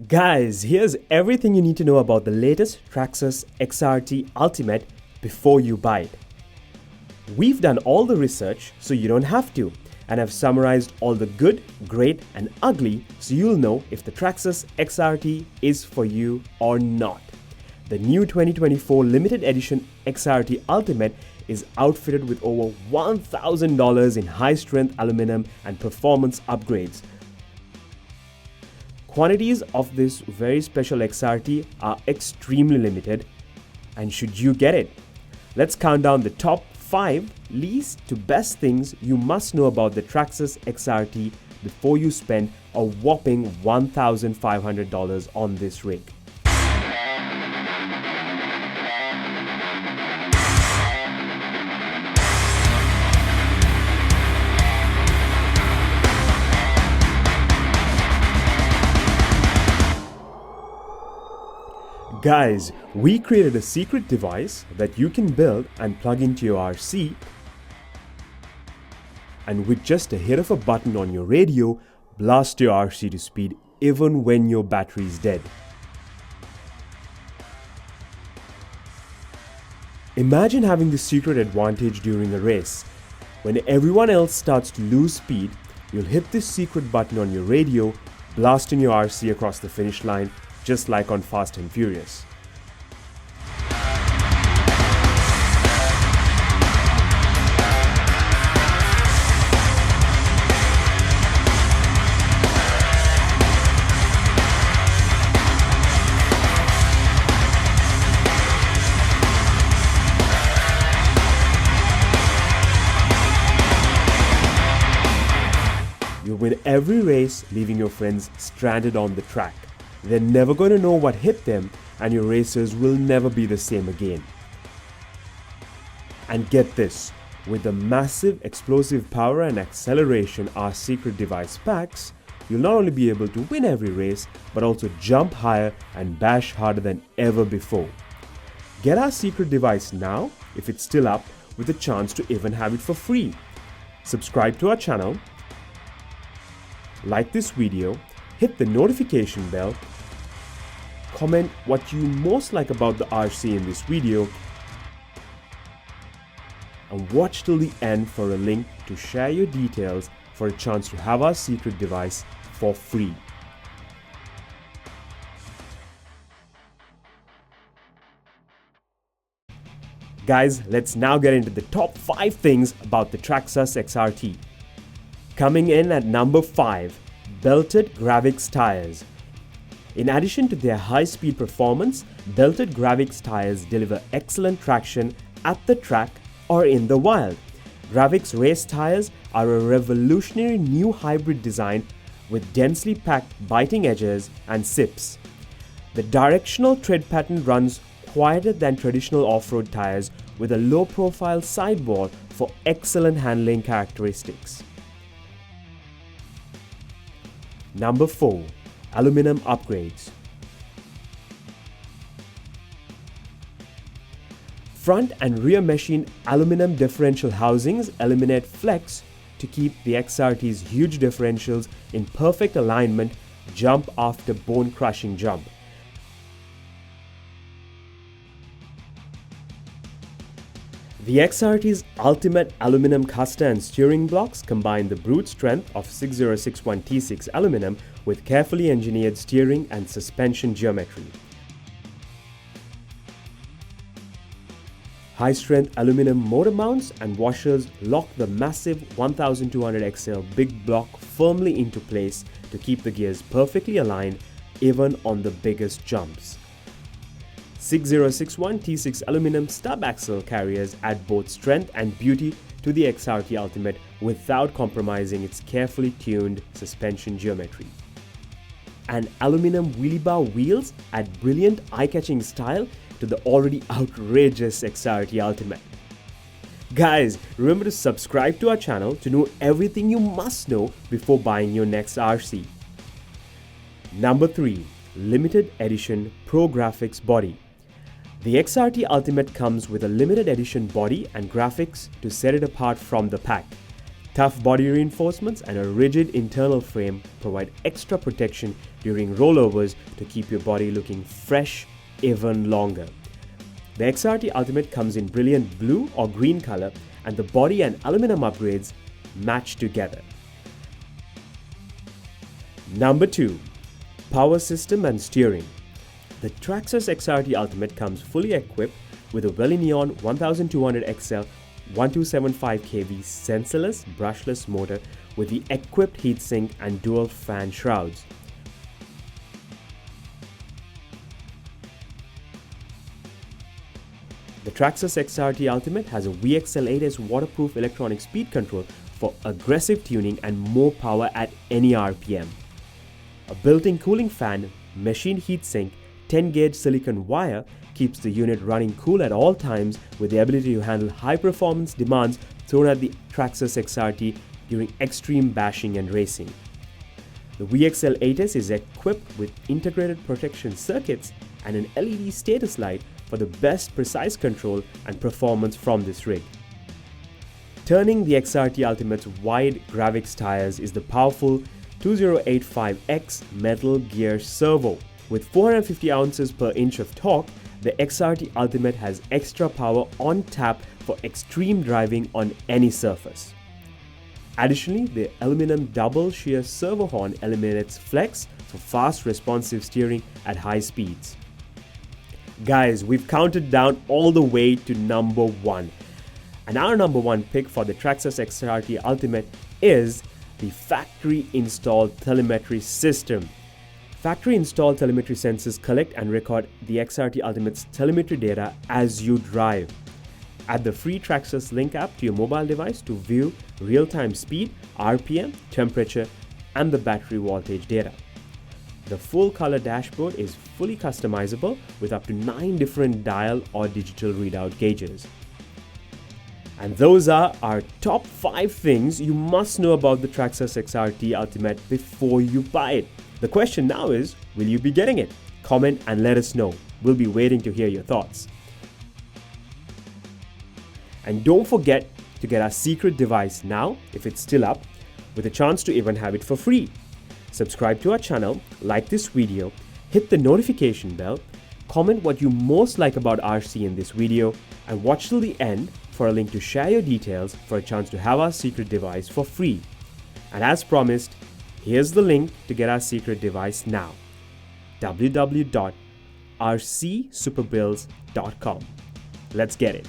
Guys, here's everything you need to know about the latest Traxxas XRT Ultimate before you buy it. We've done all the research so you don't have to, and have summarized all the good, great and ugly so you'll know if the Traxxas XRT is for you or not. The new 2024 limited edition XRT Ultimate is outfitted with over $1,000 in high-strength aluminum and performance upgrades. Quantities of this very special XRT are extremely limited, and should you get it? Let's count down the top 5 least to best things you must know about the Traxxas XRT before you spend a whopping $1,500 on this rig. Guys, we created a secret device that you can build and plug into your RC, and with just a hit of a button on your radio, blast your RC to speed even when your battery is dead. Imagine having the secret advantage during a race. When everyone else starts to lose speed, you'll hit this secret button on your radio, blasting your RC across the finish line, just like on Fast and Furious. You'll win every race, leaving your friends stranded on the track. They're never going to know what hit them, and your racers will never be the same again. And get this, with the massive explosive power and acceleration our secret device packs, you'll not only be able to win every race, but also jump higher and bash harder than ever before. Get our secret device now, if it's still up, with a chance to even have it for free. Subscribe to our channel, like this video, hit the notification bell, comment what you most like about the RC in this video, and watch till the end for a link to share your details for a chance to have our secret device for free. Guys, let's now get into the top 5 things about the Traxxas XRT. Coming in at number 5. Belted Gravix tires. In addition to their high-speed performance, belted Gravix tires deliver excellent traction at the track or in the wild. Gravix race tires are a revolutionary new hybrid design with densely packed biting edges and sips. The directional tread pattern runs quieter than traditional off-road tires with a low-profile sidewall for excellent handling characteristics. Number 4. Aluminum upgrades. Front and rear machined aluminum differential housings eliminate flex to keep the XRT's huge differentials in perfect alignment jump after bone-crushing jump. The XRT's ultimate aluminum caster and steering blocks combine the brute strength of 6061 T6 aluminum with carefully engineered steering and suspension geometry. High-strength aluminum motor mounts and washers lock the massive 1200 XL big block firmly into place to keep the gears perfectly aligned even on the biggest jumps. 6061 T6 aluminum stub axle carriers add both strength and beauty to the XRT Ultimate without compromising its carefully tuned suspension geometry. And aluminum wheelie bar wheels add brilliant eye-catching style to the already outrageous XRT Ultimate. Guys, remember to subscribe to our channel to know everything you must know before buying your next RC. Number 3. Limited Edition Pro Graphics Body. The XRT Ultimate comes with a limited edition body and graphics to set it apart from the pack. Tough body reinforcements and a rigid internal frame provide extra protection during rollovers to keep your body looking fresh even longer. The XRT Ultimate comes in brilliant blue or green color, and the body and aluminum upgrades match together. Number 2. Power system and steering. The Traxxas XRT Ultimate comes fully equipped with a Velineon 1200XL 1275 kV sensorless brushless motor with the equipped heatsink and dual fan shrouds. The Traxxas XRT Ultimate has a VXL8S waterproof electronic speed control for aggressive tuning and more power at any RPM. A built-in cooling fan, machine heatsink, 10-gauge silicon wire keeps the unit running cool at all times with the ability to handle high-performance demands thrown at the Traxxas XRT during extreme bashing and racing. The VXL8S is equipped with integrated protection circuits and an LED status light for the best precise control and performance from this rig. Turning the XRT Ultimate's wide Gravix tires is the powerful 2085X metal gear servo. With 450 ounces per inch of torque, the XRT Ultimate has extra power on tap for extreme driving on any surface. Additionally, the aluminum double shear servo horn eliminates flex for fast responsive steering at high speeds. Guys, we've counted down all the way to number 1. And our number 1 pick for the Traxxas XRT Ultimate is the factory installed telemetry system. Factory installed telemetry sensors collect and record the XRT Ultimate's telemetry data as you drive. Add the free Traxxas Link app to your mobile device to view real-time speed, RPM, temperature, and the battery voltage data. The full color dashboard is fully customizable with up to 9 different dial or digital readout gauges. And those are our top 5 things you must know about the Traxxas XRT Ultimate before you buy it. The question now is, will you be getting it? Comment and let us know. We'll be waiting to hear your thoughts. And don't forget to get our secret device now, if it's still up, with a chance to even have it for free. Subscribe to our channel, like this video, hit the notification bell, comment what you most like about RC in this video, and watch till the end for a link to share your details for a chance to have our secret device for free. And as promised, here's the link to get our secret device now: www.rcsuperbills.com. Let's get it.